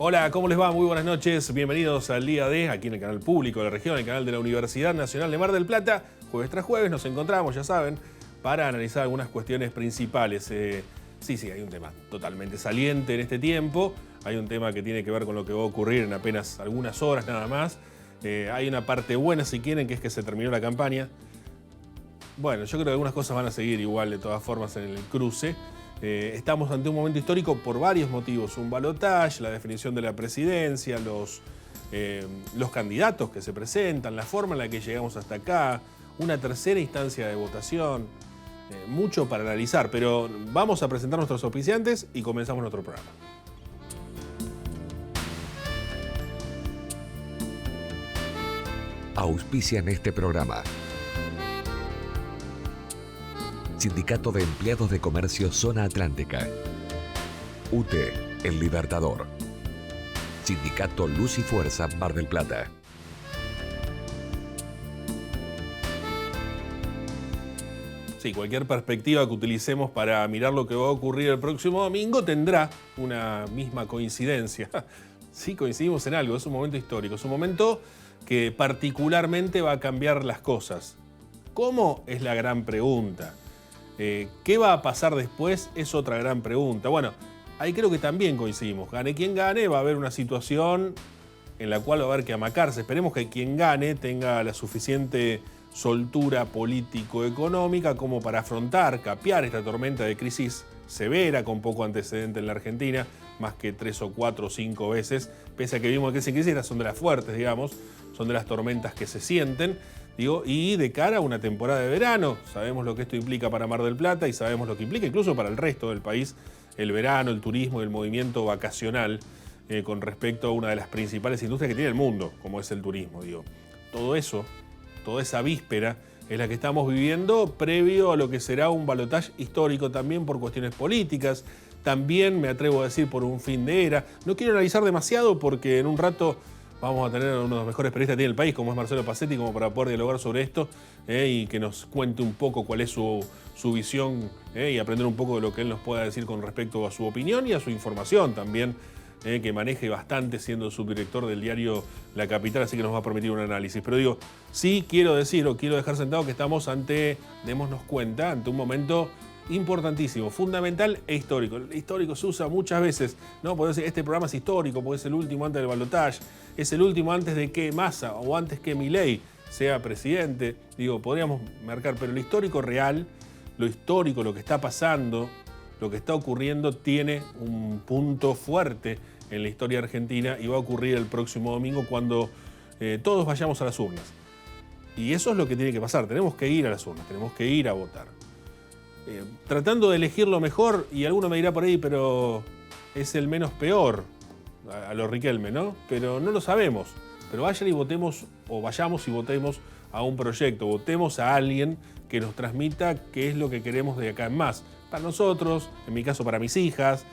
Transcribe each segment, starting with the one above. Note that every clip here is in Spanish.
Hola, ¿cómo les va? Muy buenas noches. Bienvenidos al Día D, aquí en el canal público de la región, el canal de la Universidad Nacional de Mar del Plata. Jueves tras jueves nos encontramos, ya saben, para analizar algunas cuestiones principales. Sí, hay un tema totalmente saliente en este tiempo. Hay un tema que tiene que ver con lo que va a ocurrir en apenas algunas horas nada más. Hay una parte buena, si quieren, que es que se terminó la campaña. Bueno, yo creo que algunas cosas van a seguir igual de todas formas en el cruce. Estamos ante un momento histórico por varios motivos. Un balotaje, la definición de la presidencia, los candidatos que se presentan, la forma en la que llegamos hasta acá, una tercera instancia de votación. Mucho para analizar, pero vamos a presentar nuestros auspiciantes y comenzamos nuestro programa. Auspician este programa. Sindicato de Empleados de Comercio Zona Atlántica. UTE, El Libertador. Sindicato Luz y Fuerza Mar del Plata. Sí, cualquier perspectiva que utilicemos para mirar lo que va a ocurrir el próximo domingo tendrá una misma coincidencia. Sí, coincidimos en algo, es un momento histórico, es un momento que particularmente va a cambiar las cosas. ¿Cómo? Es la gran pregunta. ¿Qué va a pasar después? Es otra gran pregunta. Bueno, ahí creo que también coincidimos. Gane quien gane, va a haber una situación en la cual va a haber que amacarse. Esperemos que quien gane tenga la suficiente soltura político-económica como para afrontar, capear esta tormenta de crisis severa con poco antecedente en la Argentina, más que 3 o 4 o 5 veces, pese a que vimos que esas crisis son de las fuertes, digamos, son de las tormentas que se sienten. Y de cara a una temporada de verano, sabemos lo que esto implica para Mar del Plata y sabemos lo que implica incluso para el resto del país, el verano, el turismo y el movimiento vacacional con respecto a una de las principales industrias que tiene el mundo, como es el turismo. Todo eso, toda esa víspera es la que estamos viviendo previo a lo que será un balotaje histórico también por cuestiones políticas, también me atrevo a decir por un fin de era. No quiero analizar demasiado porque en un rato vamos a tener a uno de los mejores periodistas que tiene el país, como es Marcelo Pacetti, como para poder dialogar sobre esto y que nos cuente un poco cuál es su visión y aprender un poco de lo que él nos pueda decir con respecto a su opinión y a su información también, que maneje bastante siendo subdirector del diario La Capital, así que nos va a permitir un análisis. Pero sí quiero decir o quiero dejar sentado que estamos démonos cuenta, ante un momento importantísimo, fundamental e histórico. El histórico se usa muchas veces, ¿no? Podemos decir, este programa es histórico porque es el último antes del balotaje, es el último antes de que Massa o antes que Milei sea presidente. Podríamos marcar, pero lo histórico real, lo histórico, lo que está pasando, lo que está ocurriendo, tiene un punto fuerte en la historia argentina y va a ocurrir el próximo domingo cuando todos vayamos a las urnas. Y eso es lo que tiene que pasar, tenemos que ir a las urnas, tenemos que ir a votar. Tratando de elegir lo mejor, y alguno me dirá por ahí, pero es el menos peor, a lo Riquelme, ¿no? Pero no lo sabemos. Pero vayan y votemos, o vayamos y votemos a un proyecto, votemos a alguien que nos transmita qué es lo que queremos de acá en más. Para nosotros, en mi caso para mis hijas,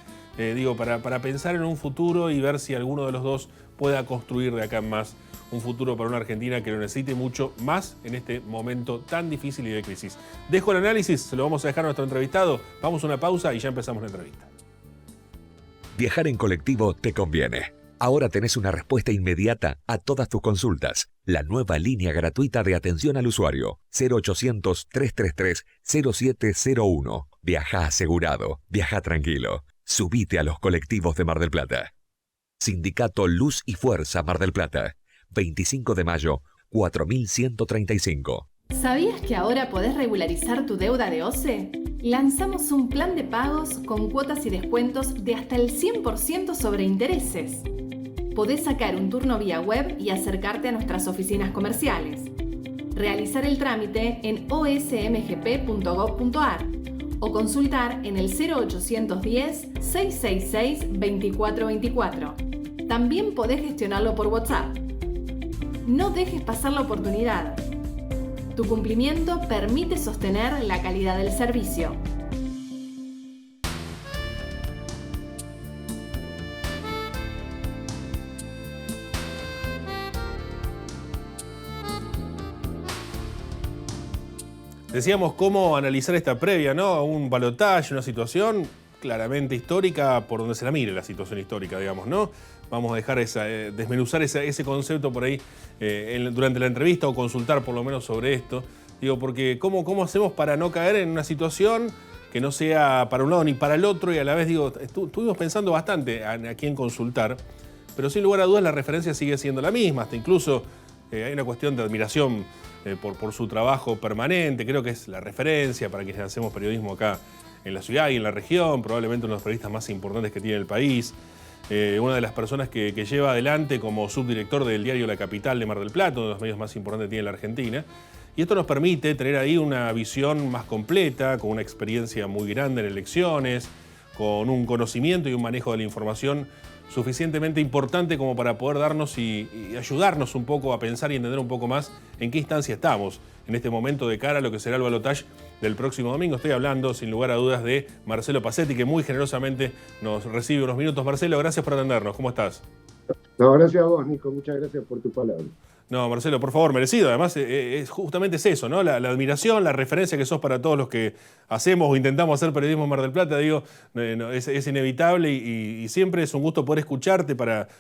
para pensar en un futuro y ver si alguno de los dos pueda construir de acá en más un futuro para una Argentina que lo necesite mucho más en este momento tan difícil y de crisis. Dejo el análisis, se lo vamos a dejar a nuestro entrevistado. Vamos a una pausa y ya empezamos la entrevista. Viajar en colectivo te conviene. Ahora tenés una respuesta inmediata a todas tus consultas. La nueva línea gratuita de atención al usuario. 0800-333-0701. Viaja asegurado. Viaja tranquilo. Subite a los colectivos de Mar del Plata. Sindicato Luz y Fuerza Mar del Plata. 25 de mayo, 4135. ¿Sabías que ahora podés regularizar tu deuda de OCE? Lanzamos un plan de pagos con cuotas y descuentos de hasta el 100% sobre intereses. Podés sacar un turno vía web y acercarte a nuestras oficinas comerciales. Realizar el trámite en osmgp.gov.ar o consultar en el 0810-666-2424. También podés gestionarlo por WhatsApp. No dejes pasar la oportunidad. Tu cumplimiento permite sostener la calidad del servicio. Decíamos cómo analizar esta previa, ¿no? Un balotaje, una situación claramente histórica por donde se la mire la situación histórica, digamos, ¿no? Vamos a dejar desmenuzar ese concepto por ahí durante la entrevista o consultar por lo menos sobre esto. Digo, porque ¿cómo hacemos para no caer en una situación que no sea para un lado ni para el otro? Y a la vez, digo, estuvimos pensando bastante a quién consultar, pero sin lugar a dudas la referencia sigue siendo la misma. Hasta incluso hay una cuestión de admiración por su trabajo permanente. Creo que es la referencia para quienes hacemos periodismo acá en la ciudad y en la región, probablemente uno de los periodistas más importantes que tiene el país. Una de las personas que lleva adelante como subdirector del diario La Capital de Mar del Plata, uno de los medios más importantes que tiene la Argentina. Y esto nos permite tener ahí una visión más completa, con una experiencia muy grande en elecciones, con un conocimiento y un manejo de la información suficientemente importante como para poder darnos y ayudarnos un poco a pensar y entender un poco más en qué instancia estamos en este momento de cara a lo que será el balotaje del próximo domingo. Estoy hablando, sin lugar a dudas, de Marcelo Pacetti, que muy generosamente nos recibe unos minutos. Marcelo, gracias por atendernos. ¿Cómo estás? No, gracias a vos, Nico. Muchas gracias por tu palabra. No, Marcelo, por favor, merecido. Además, justamente es eso, ¿no? La admiración, la referencia que sos para todos los que hacemos o intentamos hacer periodismo en Mar del Plata, digo, es inevitable y siempre es un gusto poder escucharte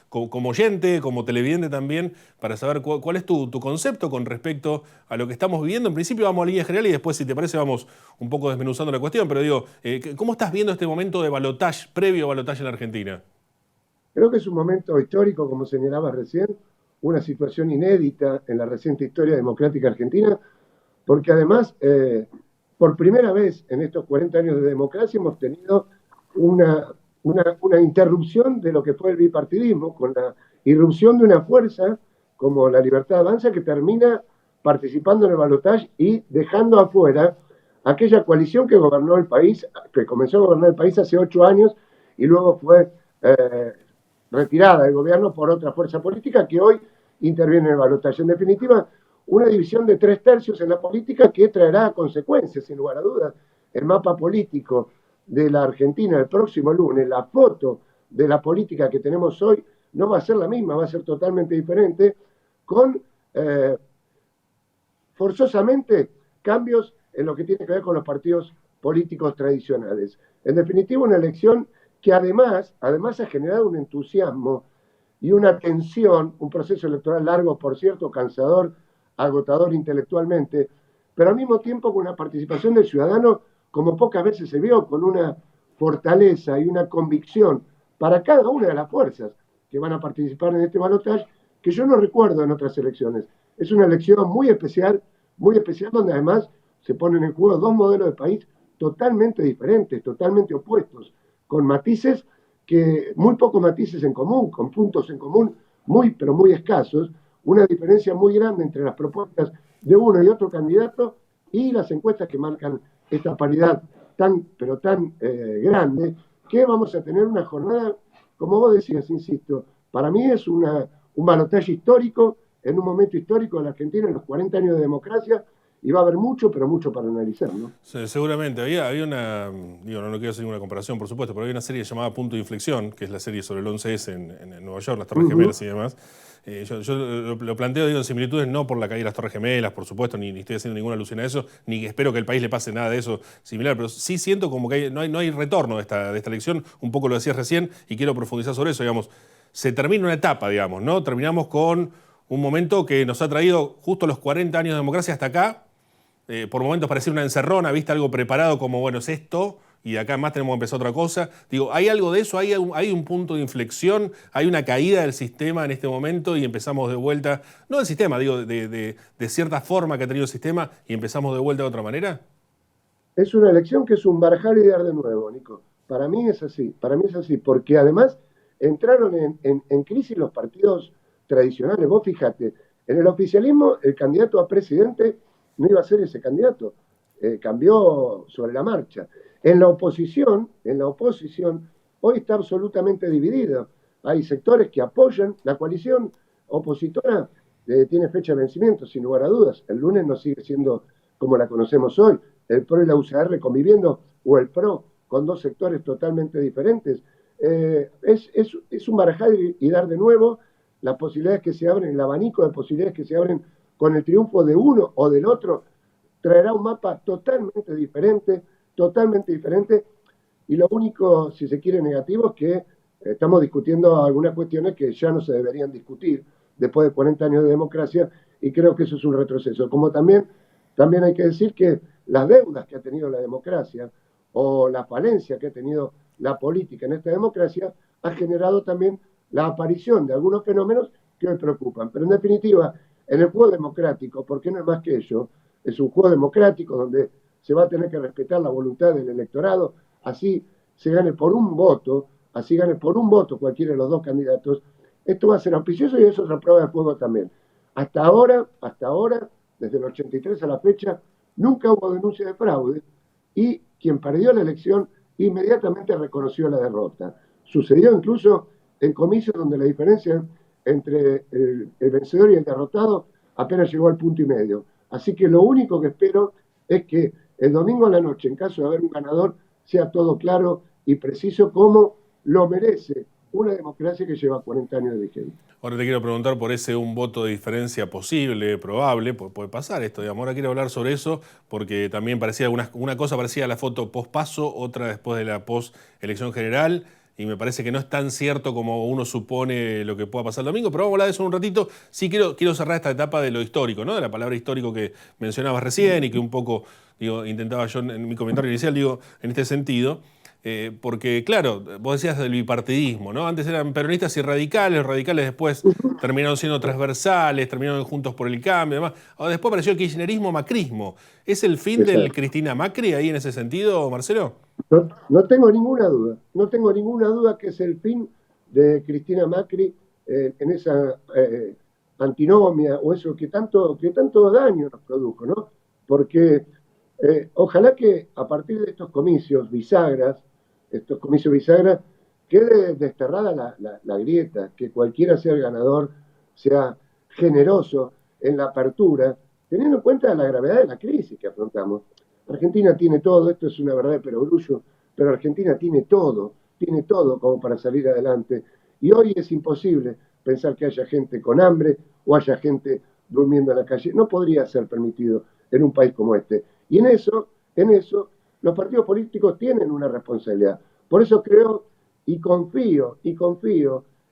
como oyente, como televidente también, para saber cuál es tu concepto con respecto a lo que estamos viviendo. En principio vamos a línea general y después, si te parece, vamos un poco desmenuzando la cuestión, pero digo, ¿cómo estás viendo este momento de balotaje, previo balotaje en la Argentina? Creo que es un momento histórico, como señalabas recién, una situación inédita en la reciente historia democrática argentina, porque además, por primera vez en estos 40 años de democracia hemos tenido una interrupción de lo que fue el bipartidismo, con la irrupción de una fuerza como la Libertad Avanza que termina participando en el balotaje y dejando afuera aquella coalición que gobernó el país, que comenzó a gobernar el país hace 8 años y luego fue retirada del gobierno por otra fuerza política que hoy interviene en el balotaje. En definitiva, una división de 3/3 en la política que traerá consecuencias, sin lugar a dudas. El mapa político de la Argentina el próximo lunes, la foto de la política que tenemos hoy, no va a ser la misma, va a ser totalmente diferente, con forzosamente cambios en lo que tiene que ver con los partidos políticos tradicionales. En definitiva, una elección que además ha generado un entusiasmo y una tensión, un proceso electoral largo, por cierto, cansador, agotador intelectualmente, pero al mismo tiempo con una participación del ciudadano como pocas veces se vio, con una fortaleza y una convicción para cada una de las fuerzas que van a participar en este balotaje, que yo no recuerdo en otras elecciones. Es una elección muy especial donde además se ponen en juego dos modelos de país totalmente diferentes, totalmente opuestos, con matices muy pocos matices en común, con puntos en común pero muy escasos, una diferencia muy grande entre las propuestas de uno y otro candidato y las encuestas que marcan esta paridad tan grande, que vamos a tener una jornada, como vos decías, insisto, para mí es un balotaje histórico, en un momento histórico de la Argentina, en los 40 años de democracia, y va a haber mucho, pero mucho para analizar, ¿no? Sí, seguramente. Había una, no quiero hacer ninguna comparación, por supuesto, pero había una serie llamada Punto de Inflexión, que es la serie sobre el 11S en Nueva York, las Torres Gemelas y demás. Yo lo planteo, en similitudes, no por la caída de las Torres Gemelas, por supuesto, ni estoy haciendo ninguna alusión a eso, ni espero que al país le pase nada de eso similar, pero sí siento como que no hay retorno de esta elección, un poco lo decías recién, y quiero profundizar sobre eso, digamos. Se termina una etapa, digamos, ¿no? Terminamos con un momento que nos ha traído justo los 40 años de democracia hasta acá. Por momentos parecía una encerrona, viste, algo preparado como, bueno, es esto, y de acá más tenemos que empezar otra cosa. Digo, ¿hay algo de eso? ¿Hay un punto de inflexión? ¿Hay una caída del sistema en este momento y empezamos de vuelta? No del sistema, digo, de cierta forma que ha tenido el sistema y empezamos de vuelta de otra manera. Es una elección que es un barajar y dar de nuevo, Nico. Para mí es así, porque además entraron en crisis los partidos tradicionales. Vos fíjate, en el oficialismo el candidato a presidente no iba a ser ese candidato, cambió sobre la marcha. En la oposición, hoy está absolutamente dividido. Hay sectores que apoyan, la coalición opositora tiene fecha de vencimiento, sin lugar a dudas. El lunes no sigue siendo como la conocemos hoy, el PRO y la UCR conviviendo, o el PRO con dos sectores totalmente diferentes. Es un barajar y dar de nuevo las posibilidades que se abren, el abanico de posibilidades que se abren con el triunfo de uno o del otro, traerá un mapa totalmente diferente, y lo único, si se quiere, negativo es que estamos discutiendo algunas cuestiones que ya no se deberían discutir después de 40 años de democracia, y creo que eso es un retroceso. Como también hay que decir que las deudas que ha tenido la democracia o la falencia que ha tenido la política en esta democracia ha generado también la aparición de algunos fenómenos que hoy preocupan. Pero en definitiva, en el juego democrático, porque no es más que ello, es un juego democrático donde se va a tener que respetar la voluntad del electorado, así se gane por un voto, así gane por un voto cualquiera de los dos candidatos. Esto va a ser auspicioso y es otra prueba de fuego también. Hasta ahora, desde el 83 a la fecha, nunca hubo denuncia de fraude y quien perdió la elección inmediatamente reconoció la derrota. Sucedió incluso en comicios donde la diferencia entre el vencedor y el derrotado apenas llegó al 1,5 puntos. Así que lo único que espero es que el domingo a la noche, en caso de haber un ganador, sea todo claro y preciso como lo merece una democracia que lleva 40 años de vigencia. Ahora te quiero preguntar por ese un voto de diferencia posible, probable, puede pasar esto, digamos. Ahora quiero hablar sobre eso porque también parecía una cosa parecía la foto post-paso, otra después de la post-elección general, y me parece que no es tan cierto como uno supone lo que pueda pasar el domingo, pero vamos a hablar de eso en un ratito. Sí quiero cerrar esta etapa de lo histórico, ¿no? De la palabra histórico que mencionabas recién y que un poco, intentaba yo en mi comentario inicial, en este sentido. Porque, claro, vos decías del bipartidismo, ¿no? Antes eran peronistas y radicales, los radicales después terminaron siendo transversales, terminaron juntos por el cambio, demás. Ahora después apareció el kirchnerismo, macrismo. ¿Es el fin del Cristina Macri ahí en ese sentido, Marcelo? No tengo ninguna duda que es el fin de Cristina Macri en esa antinomia o eso que tanto daño nos produjo, ¿no? Porque ojalá que a partir de estos comicios bisagras, quede desterrada la grieta, que cualquiera sea el ganador, sea generoso en la apertura, teniendo en cuenta la gravedad de la crisis que afrontamos. Argentina tiene todo, esto es una verdad de perogrullo, pero Argentina tiene todo como para salir adelante. Y hoy es imposible pensar que haya gente con hambre o haya gente durmiendo en la calle. No podría ser permitido en un país como este. Y en eso, los partidos políticos tienen una responsabilidad. Por eso creo y confío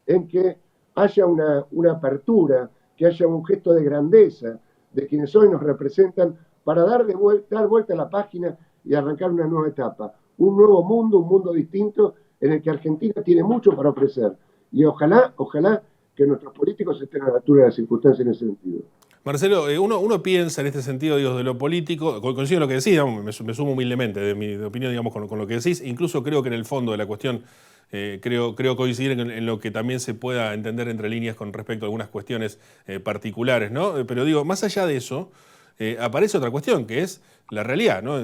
en que haya una apertura, que haya un gesto de grandeza de quienes hoy nos representan para dar vuelta a la página y arrancar una nueva etapa, un nuevo mundo, un mundo distinto en el que Argentina tiene mucho para ofrecer. Y ojalá que nuestros políticos estén a la altura de las circunstancias en ese sentido. Marcelo, uno piensa en este sentido, de lo político, coincido en lo que decís, me sumo humildemente de mi opinión, con lo que decís, incluso creo que en el fondo de la cuestión, creo coincidir en lo que también se pueda entender entre líneas con respecto a algunas cuestiones particulares, ¿no? Pero más allá de eso, aparece otra cuestión, que es la realidad, ¿no?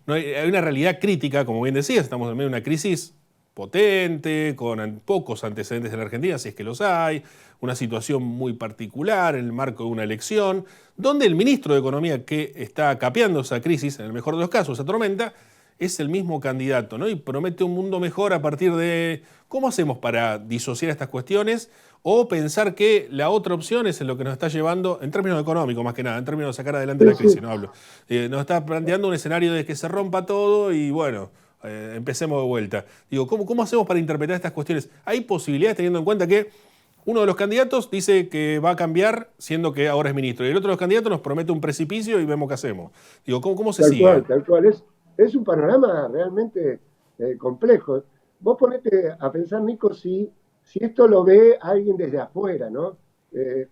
Hay una realidad crítica, como bien decías, estamos en medio de una crisis potente, con pocos antecedentes en la Argentina, si es que los hay, una situación muy particular en el marco de una elección, donde el ministro de Economía que está capeando esa crisis, en el mejor de los casos, esa tormenta, es el mismo candidato, ¿no? Y promete un mundo mejor a partir de cómo hacemos para disociar estas cuestiones o pensar que la otra opción es en lo que nos está llevando, en términos económicos más que nada, en términos de sacar adelante la crisis, no hablo. Nos está planteando un escenario de que se rompa todo y bueno, empecemos de vuelta. ¿Cómo hacemos para interpretar estas cuestiones? ¿Hay posibilidades teniendo en cuenta que uno de los candidatos dice que va a cambiar siendo que ahora es ministro y el otro de los candidatos nos promete un precipicio y vemos qué hacemos? ¿Cómo se sigue? Tal cual. Es un panorama realmente complejo. Vos ponete a pensar, Nico, si esto lo ve alguien desde afuera, ¿no?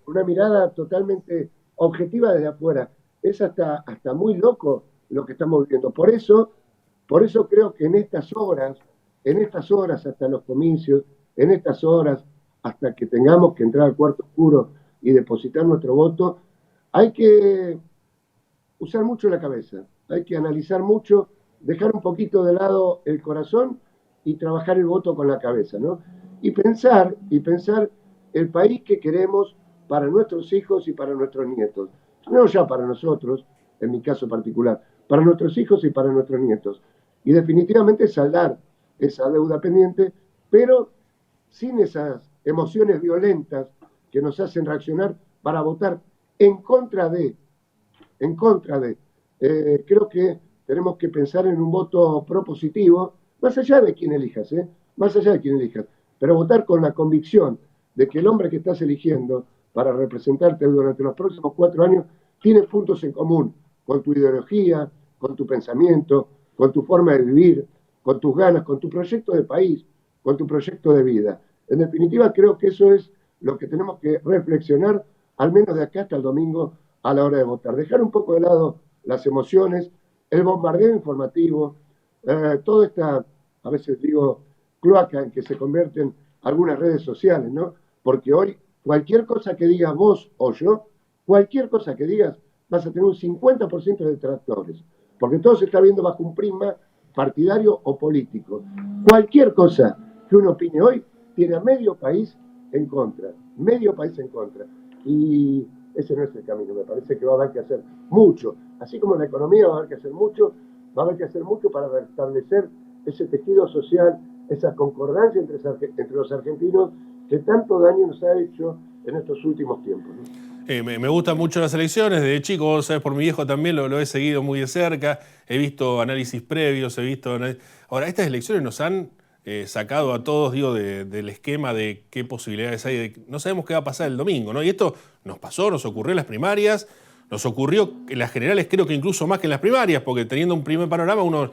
Una mirada totalmente objetiva desde afuera. Es hasta muy loco lo que estamos viviendo. Por eso creo que en estas horas hasta los comicios, en estas horas hasta que tengamos que entrar al cuarto oscuro y depositar nuestro voto, hay que usar mucho la cabeza, hay que analizar mucho, dejar un poquito de lado el corazón y trabajar el voto con la cabeza, ¿no? Y pensar el país que queremos para nuestros hijos y para nuestros nietos. No ya para nosotros, en mi caso particular, para nuestros hijos y para nuestros nietos. Y definitivamente saldar esa deuda pendiente, pero sin esas emociones violentas que nos hacen reaccionar para votar en contra de. Creo que tenemos que pensar en un voto propositivo, más allá de quién elijas, más allá de quién elijas, pero votar con la convicción de que el hombre que estás eligiendo para representarte durante los próximos 4 años tiene puntos en común con tu ideología, con tu pensamiento, con tu forma de vivir, con tus ganas, con tu proyecto de país, con tu proyecto de vida. En definitiva, creo que eso es lo que tenemos que reflexionar, al menos de acá hasta el domingo, a la hora de votar. Dejar un poco de lado las emociones, el bombardeo informativo, toda esta, a veces digo, cloaca en que se convierten algunas redes sociales, ¿no? Porque hoy cualquier cosa que digas vos o yo, cualquier cosa que digas, vas a tener un 50% de detractores, porque todo se está viendo bajo un prisma partidario o político. Cualquier cosa que uno opine hoy tiene a medio país en contra, medio país en contra. Y ese no es el camino, me parece que va a haber que hacer mucho. Así como en la economía va a haber que hacer mucho, va a haber que hacer mucho para restablecer ese tejido social, esa concordancia entre los argentinos que tanto daño nos ha hecho en estos últimos tiempos, ¿no? Me gustan mucho las elecciones, desde chico, vos sabés, por mi viejo también lo he seguido muy de cerca, he visto análisis previos, Ahora, estas elecciones nos han sacado a todos, digo, del esquema de qué posibilidades hay, no sabemos qué va a pasar el domingo, ¿no? Y esto nos pasó, nos ocurrió en las primarias, nos ocurrió en las generales, creo que incluso más que en las primarias, porque teniendo un primer panorama uno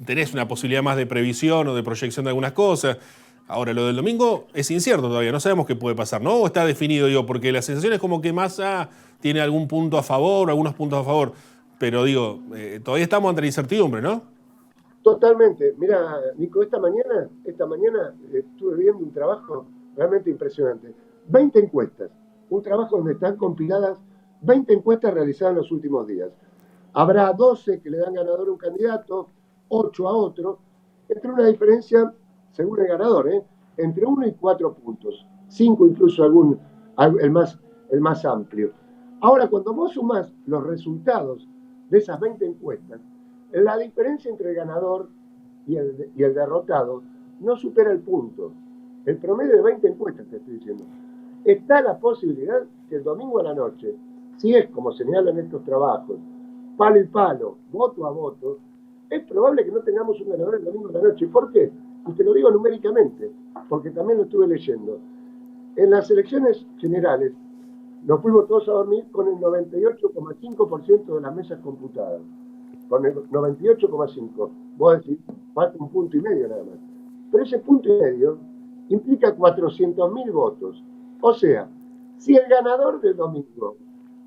tenés una posibilidad más de previsión o de proyección de algunas cosas. Ahora, lo del domingo es incierto todavía, no sabemos qué puede pasar, ¿no? ¿O está definido, digo? Porque la sensación es como que Massa tiene algún punto a favor, algunos puntos a favor, pero digo, todavía estamos ante la incertidumbre, ¿no? Totalmente. Mira, Nico, esta mañana estuve viendo un trabajo realmente impresionante. 20 encuestas, un trabajo donde están compiladas 20 encuestas realizadas en los últimos días. Habrá 12 que le dan ganador a un candidato, 8 a otro, entre una diferencia, según el ganador, entre 1 y 4 puntos, 5 incluso el más amplio. Ahora, cuando vos sumás los resultados de esas 20 encuestas, la diferencia entre el ganador y el derrotado no supera el punto. El promedio de 20 encuestas, te estoy diciendo. Está la posibilidad que el domingo a la noche, si es como señalan estos trabajos, palo y palo, voto a voto, es probable que no tengamos un ganador el domingo a la noche. ¿Por qué? Y te lo digo numéricamente, porque también lo estuve leyendo. En las elecciones generales nos fuimos todos a dormir con el 98,5% de las mesas computadas. Con el 98,5%. Vos decís, falta un punto y medio nada más. Pero ese punto y medio implica 400.000 votos. O sea, si el ganador del domingo,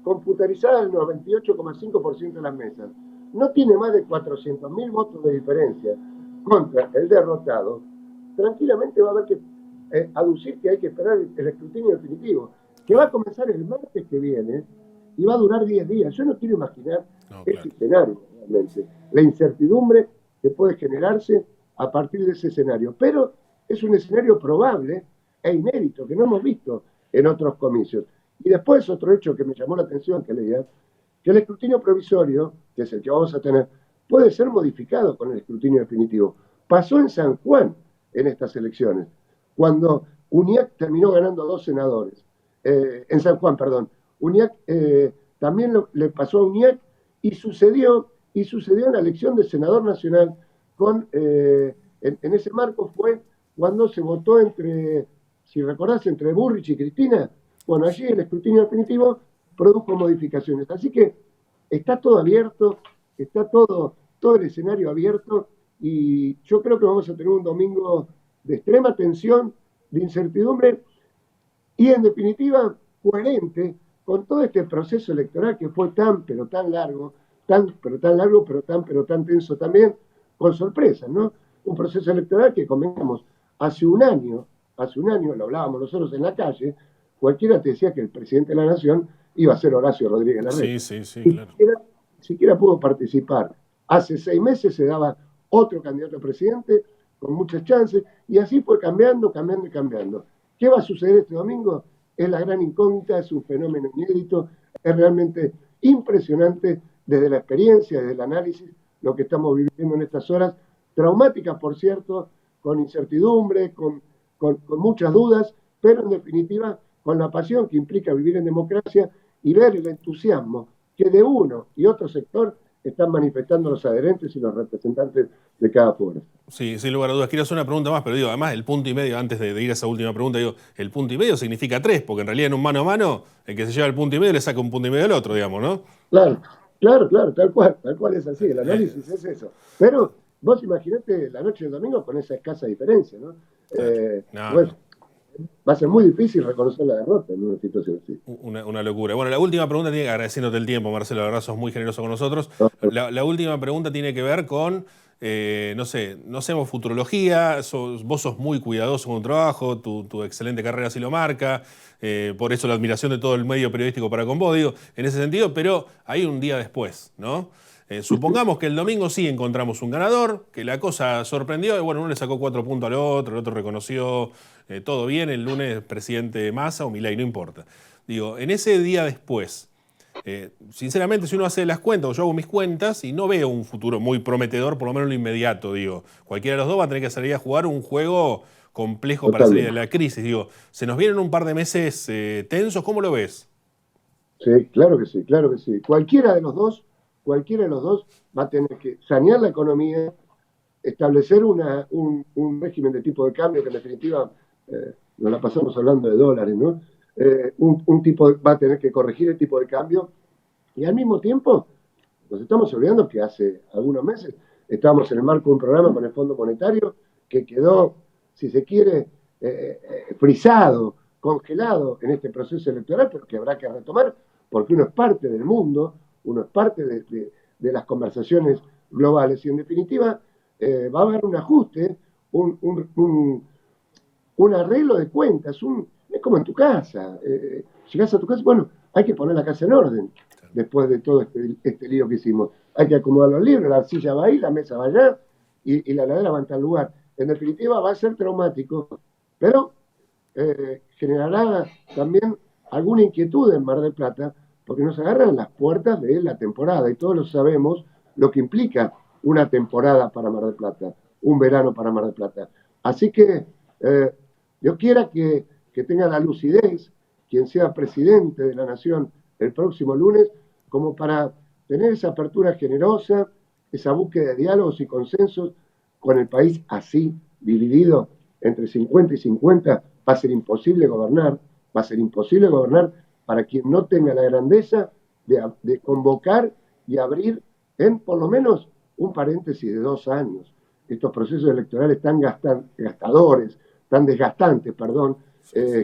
computarizada el 98,5% de las mesas, no tiene más de 400.000 votos de diferencia contra el derrotado, tranquilamente va a haber que aducir que hay que esperar el escrutinio definitivo, que va a comenzar el martes que viene y va a durar 10 días. Yo no quiero imaginar ese escenario, realmente. La incertidumbre que puede generarse a partir de ese escenario. Pero es un escenario probable e inédito, que no hemos visto en otros comicios. Y después otro hecho que me llamó la atención que leía, que el escrutinio provisorio, que es el que vamos a tener, puede ser modificado con el escrutinio definitivo. Pasó en San Juan en estas elecciones, cuando UNIAC terminó ganando 2 senadores. En San Juan, perdón. UNIAC también le pasó a UNIAC y sucedió en la elección de senador nacional en ese marco fue cuando se votó si recordás, entre Burrich y Cristina. Bueno, allí el escrutinio definitivo produjo modificaciones. Así que está todo abierto, está todo el escenario abierto y yo creo que vamos a tener un domingo de extrema tensión, de incertidumbre y en definitiva coherente con todo este proceso electoral que fue tan largo, pero tan tenso también, con sorpresas, ¿no? Un proceso electoral que convengamos, hace un año, lo hablábamos nosotros en la calle, cualquiera te decía que el presidente de la Nación iba a ser Horacio Rodríguez Larreta. Sí, claro. Siquiera pudo participar. Hace 6 meses se daba otro candidato a presidente con muchas chances, y así fue cambiando. ¿Qué va a suceder este domingo? Es la gran incógnita, es un fenómeno inédito, es realmente impresionante desde la experiencia, desde el análisis, lo que estamos viviendo en estas horas, traumáticas, por cierto, con incertidumbre, con muchas dudas, pero en definitiva con la pasión que implica vivir en democracia y ver el entusiasmo que de uno y otro sector están manifestando los adherentes y los representantes de cada fuerza. Sí, sin lugar a dudas. Quiero hacer una pregunta más, pero digo, además el punto y medio, antes de ir a esa última pregunta, digo, el punto y medio significa 3, porque en realidad en un mano a mano, el que se lleva el punto y medio le saca un punto y medio al otro, digamos, ¿no? Claro, tal cual es así, el análisis es eso. Pero vos imaginate la noche del domingo con esa escasa diferencia, ¿no? Bueno, va a ser muy difícil reconocer la derrota en una situación así. Una locura. Bueno, la última pregunta tiene que, agradeciéndote el tiempo, Marcelo, la verdad sos muy generoso con nosotros. La última pregunta tiene que ver con, no hacemos futurología, vos sos muy cuidadoso con tu trabajo, tu excelente carrera así lo marca, por eso la admiración de todo el medio periodístico para con vos, digo, en ese sentido, pero hay un día después, ¿no? Supongamos que el domingo sí encontramos un ganador, que la cosa sorprendió, y bueno, uno le sacó 4 puntos al otro, el otro reconoció, todo bien, el lunes presidente Massa o Milei, no importa. Digo, en ese día después, sinceramente, si uno hace las cuentas, o yo hago mis cuentas, y no veo un futuro muy prometedor, por lo menos en lo inmediato, digo, cualquiera de los dos va a tener que salir a jugar un juego complejo para salir de la crisis. Digo, se nos vienen un par de meses tensos, ¿cómo lo ves? Sí, claro que sí, claro que sí. Cualquiera de los dos va a tener que sanear la economía, establecer un régimen de tipo de cambio que en definitiva nos la pasamos hablando de dólares, ¿no? Va a tener que corregir el tipo de cambio y al mismo tiempo nos estamos olvidando que hace algunos meses estábamos en el marco de un programa con el Fondo Monetario que quedó, si se quiere, frisado, congelado en este proceso electoral, pero que habrá que retomar porque uno es parte del mundo, uno es parte de las conversaciones globales y en definitiva va a haber un ajuste, un arreglo de cuentas, es como en tu casa, llegás a tu casa, bueno, hay que poner la casa en orden después de todo este lío que hicimos, hay que acomodar los libros, la silla va ahí, la mesa va allá y la heladera va en tal lugar. En definitiva va a ser traumático, pero generará también alguna inquietud en Mar del Plata porque nos agarran las puertas de la temporada y todos lo sabemos lo que implica una temporada para Mar del Plata, un verano para Mar del Plata. Así que yo quiera que tenga la lucidez quien sea presidente de la Nación el próximo lunes, como para tener esa apertura generosa, esa búsqueda de diálogos y consensos con el país así dividido entre 50 y 50, va a ser imposible gobernar para quien no tenga la grandeza de convocar y abrir en por lo menos un paréntesis de 2 años. Estos procesos electorales tan desgastantes,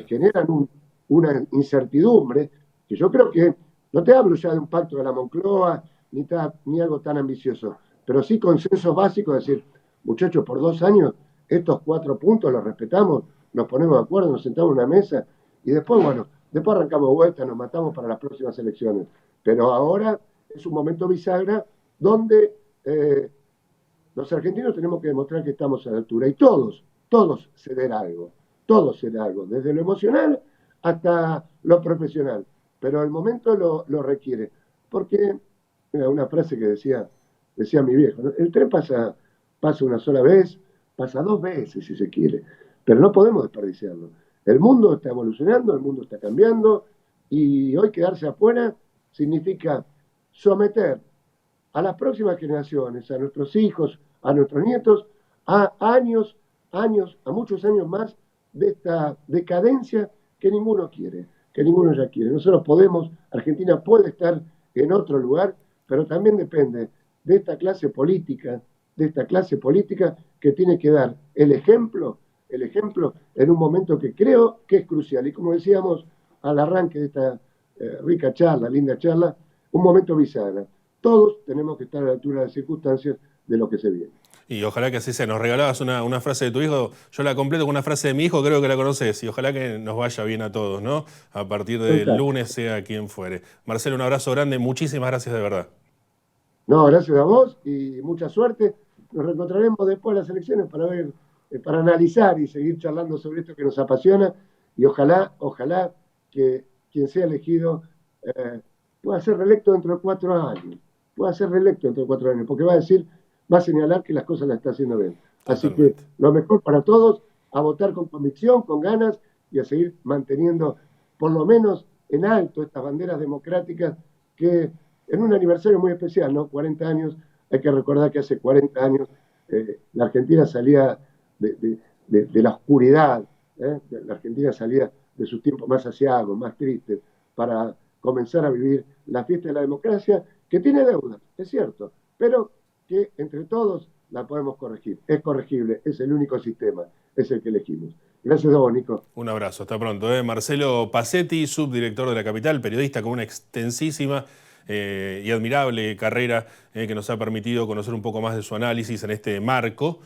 generan una incertidumbre que yo creo que, no te hablo ya de un pacto de la Moncloa, ni algo tan ambicioso, pero sí consensos básicos, es decir, muchachos, por 2 años, estos 4 puntos los respetamos, nos ponemos de acuerdo, nos sentamos en una mesa, y después, bueno, después arrancamos vuelta, nos matamos para las próximas elecciones. Pero ahora es un momento bisagra donde los argentinos tenemos que demostrar que estamos a la altura, y todos ceder algo, desde lo emocional hasta lo profesional. Pero el momento lo requiere. Porque, mira, una frase que decía mi viejo, ¿no? El tren pasa una sola vez, pasa 2 veces si se quiere, pero no podemos desperdiciarlo. El mundo está evolucionando, el mundo está cambiando, y hoy quedarse afuera significa someter a las próximas generaciones, a nuestros hijos, a nuestros nietos, a muchos años más de esta decadencia que ninguno ya quiere. Nosotros Argentina puede estar en otro lugar, pero también depende de esta clase política que tiene que dar el ejemplo en un momento que creo que es crucial. Y como decíamos al arranque de esta rica charla, linda charla, un momento bisagra. Todos tenemos que estar a la altura de las circunstancias de lo que se viene. Y ojalá que así sea. Nos regalabas una frase de tu hijo, yo la completo con una frase de mi hijo, creo que la conoces, y ojalá que nos vaya bien a todos, ¿no? A partir del lunes, sea quien fuere. Marcelo, un abrazo grande, muchísimas gracias de verdad. No, gracias a vos y mucha suerte. Nos reencontraremos después de las elecciones para analizar y seguir charlando sobre esto que nos apasiona, y ojalá que quien sea elegido pueda ser reelecto dentro de 4 años, porque va a señalar que las cosas las está haciendo bien. Así que lo mejor para todos, a votar con convicción, con ganas, y a seguir manteniendo por lo menos en alto estas banderas democráticas que en un aniversario muy especial, ¿no? 40 años, hay que recordar que hace 40 años la Argentina salía de la oscuridad, la Argentina salía de sus tiempos más aciagos, más tristes, para comenzar a vivir la fiesta de la democracia, que tiene deudas, es cierto, pero que entre todos la podemos corregir. Es corregible, es el único sistema, es el que elegimos. Gracias a vos, Nico. Un abrazo, hasta pronto. Marcelo Pacetti, subdirector de La Capital, periodista con una extensísima y admirable carrera que nos ha permitido conocer un poco más de su análisis en este marco.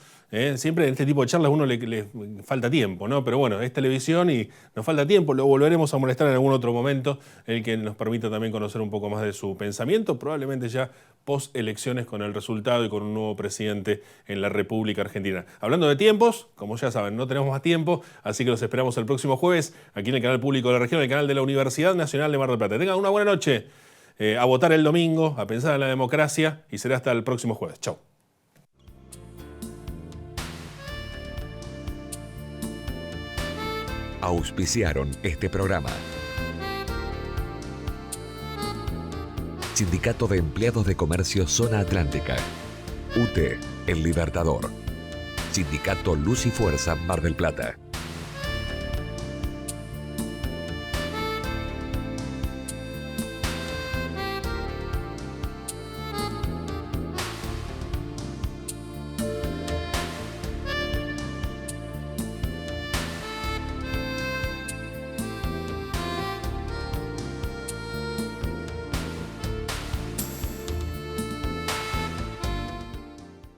Siempre en este tipo de charlas a uno le falta tiempo, ¿no? Pero bueno, es televisión y nos falta tiempo. Lo volveremos a molestar en algún otro momento, el que nos permita también conocer un poco más de su pensamiento, probablemente ya post elecciones con el resultado y con un nuevo presidente en la República Argentina. Hablando de tiempos, como ya saben, no tenemos más tiempo, así que los esperamos el próximo jueves aquí en el canal público de la región, el canal de la Universidad Nacional de Mar del Plata. Tengan una buena noche, a votar el domingo, a pensar en la democracia y será hasta el próximo jueves. Chau. Auspiciaron este programa. Sindicato de Empleados de Comercio Zona Atlántica. UTE, El Libertador. Sindicato Luz y Fuerza Mar del Plata.